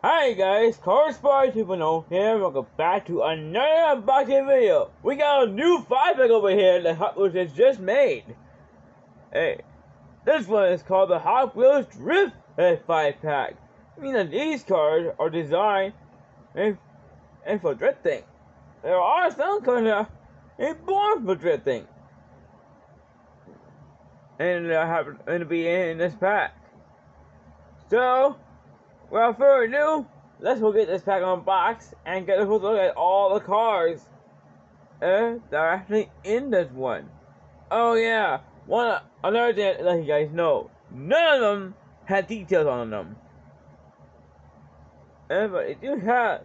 Hi guys, Correspondent 2.0 here, welcome back to another unboxing video. We got a new 5-pack over here that Hot Wheels has just made. Hey, this one is called the Hot Wheels Drift 5-pack. Meaning these cars are designed and for drifting. There are some cars that are born for drifting. And they happen to be in this pack. So, without further ado, let's go get this pack unboxed and get a closer look at all the cars that are actually in this one. Oh yeah, another thing to let you guys know, none of them had details on them. But they do have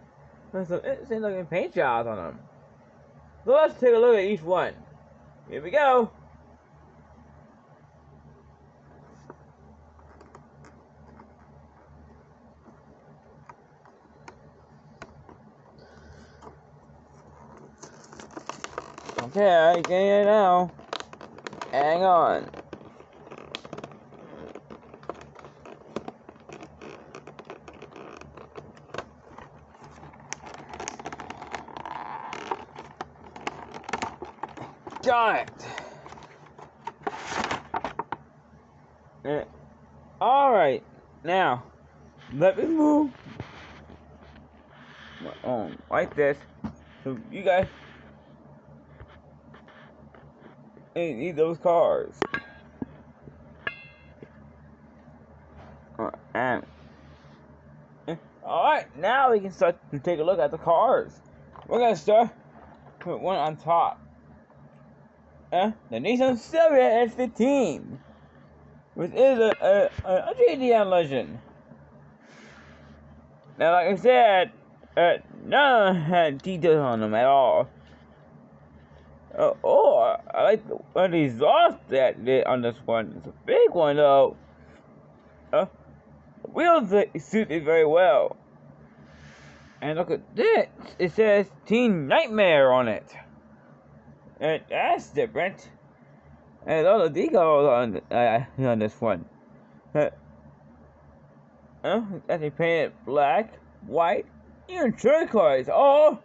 some interesting looking paint jobs on them. So let's take a look at each one. Here we go. Okay, I get it now. Hang on. Got it. Alright, now, let me move like this, so you guys ain't need those cars. And alright, now we can start to take a look at the cars. We're gonna start with one on top. The Nissan Silvia S15, which is a JDM legend. Now, like I said, none of them had details on them at all. I like one of the exhaust that did on this one. It's a big one though. The wheels suit it very well. And look at this. It says Teen Nightmare on it. And that's different. And all the decals on this one. They painted black, white, even turquoise. Oh!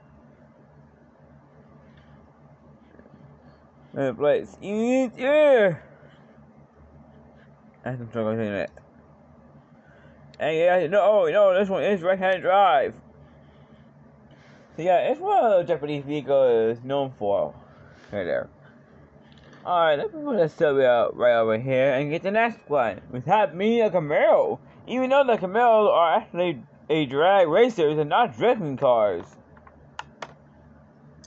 And place. Yeah! That's some turquoise in it. And yeah, no, this one is right-hand drive. So yeah, it's one of the Japanese vehicles is known for. Right there. Alright, let's put that Silvia right over here and get the next one. We have me a Camaro. Even though the Camaros are actually a drag racers and not drifting cars.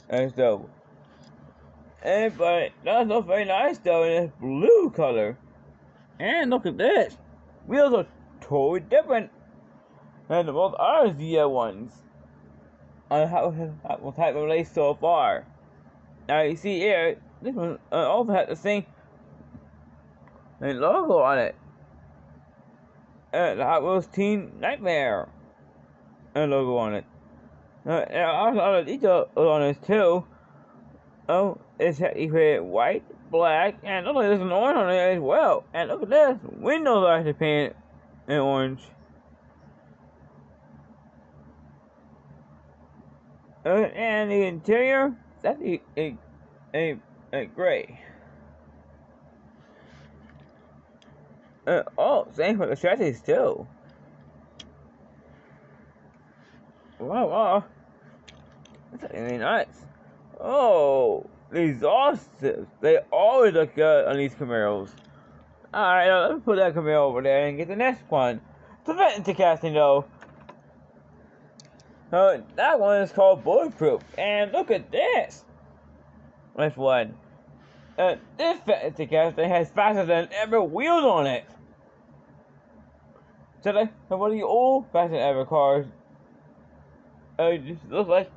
And so, but that's not very nice though in this blue color. And look at this. Wheels are totally different than the most other ZL ones. On what type of race so far. Now you see here, this one also has the same logo on it. The Hot Wheels Teen Nightmare logo on it. And also other details on this too. It's actually white, black, and look like there's an orange on it as well. And look at this, windows are actually painted in orange. And the interior, is actually a gray. Same for the chassis too. Wow. That's really nice. Oh, the exhaust, they always look good on these Camaros. Alright, let me put that Camaro over there and get the next one. The Venta casting though. That one is called Bulletproof. And look at this. This one. This Venta casting has faster than ever wheels on it. So like one of the old faster than ever cars. It looks like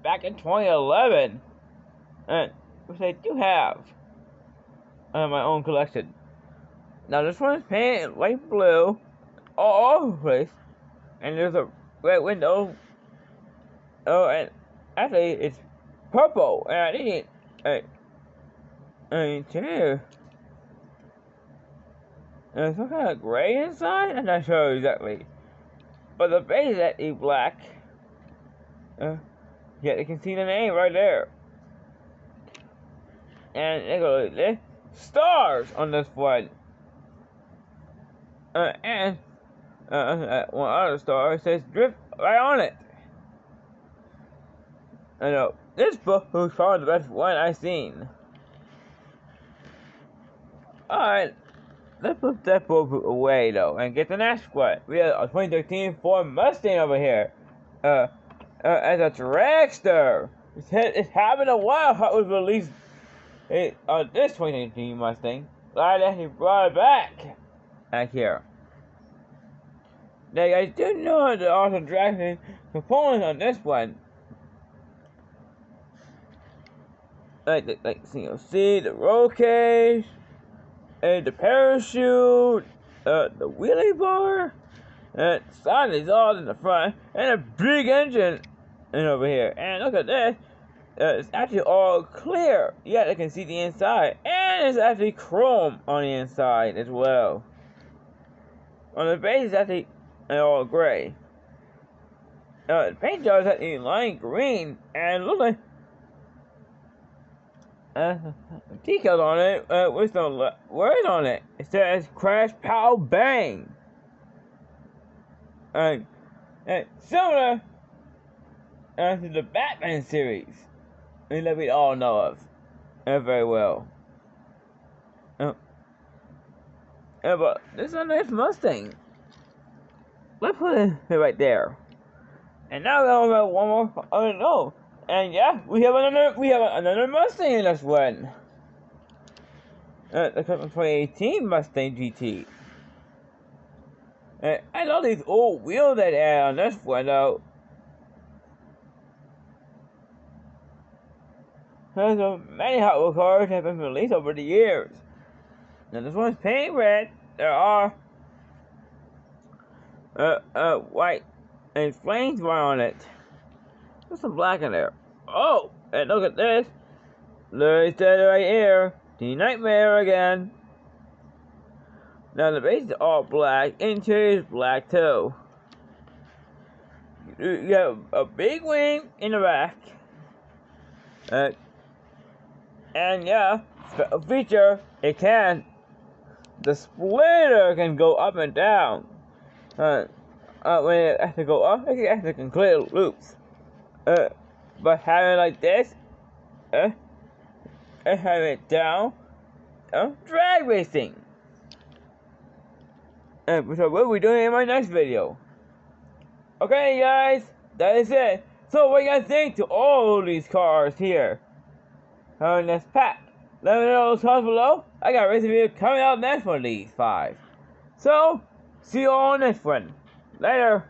back in 2011. Which I do have in my own collection. Now this one is painted light blue all over the place, and there's a red window. And actually it's purple, and I need an interior. And some kind of gray inside. I'm not sure exactly. but the base is actually black. Yeah, you can see the name right there. And there's stars on this one. And one other star says drift right on it. I know this book was probably the best one I've seen. Alright, let's put that book away though and get the next one. We have a 2013 Ford Mustang over here. As a dragster. It's having a while how it was released on this 2019 Mustang. Glad that he brought it back here. Now I do know the awesome dragster components on this one. Like COC, the roll cage, and the parachute, the wheelie bar, and side is all in the front, and a big engine over here. And look at this, it's actually all clear. Yeah, you can see the inside, and it's actually chrome on the inside as well. On the base, it's actually all gray. The paint job is actually lime green, and look like decals on it with some words on it. It says crash, pow, bang. And similar to the Batman series that we all know of very well. But this is a nice Mustang. Let's put it right there. And now we're going to one more. Oh no. And yeah, we have another Mustang in this one. The 2018 Mustang GT. I love these old wheels that they add on this one though. There's many Hot Wheels cars have been released over the years. Now this one's painted red. There are white and flames on it. There's some black in there. Oh, and look at this. There's that right here. The Nightmare again. Now the base is all black. Interior is black too. You have a big wing in the back. And yeah, a feature, the splitter can go up and down. When it has to go up, it can actually clear loops. But having it like this, and having it down, drag racing. So what we're doing in my next video. Okay guys, that is it. So what do you guys think to all these cars here in this pack? Let me know in the comments below. I got a racing video coming out next one of these 5. So, see you all on this one. Later.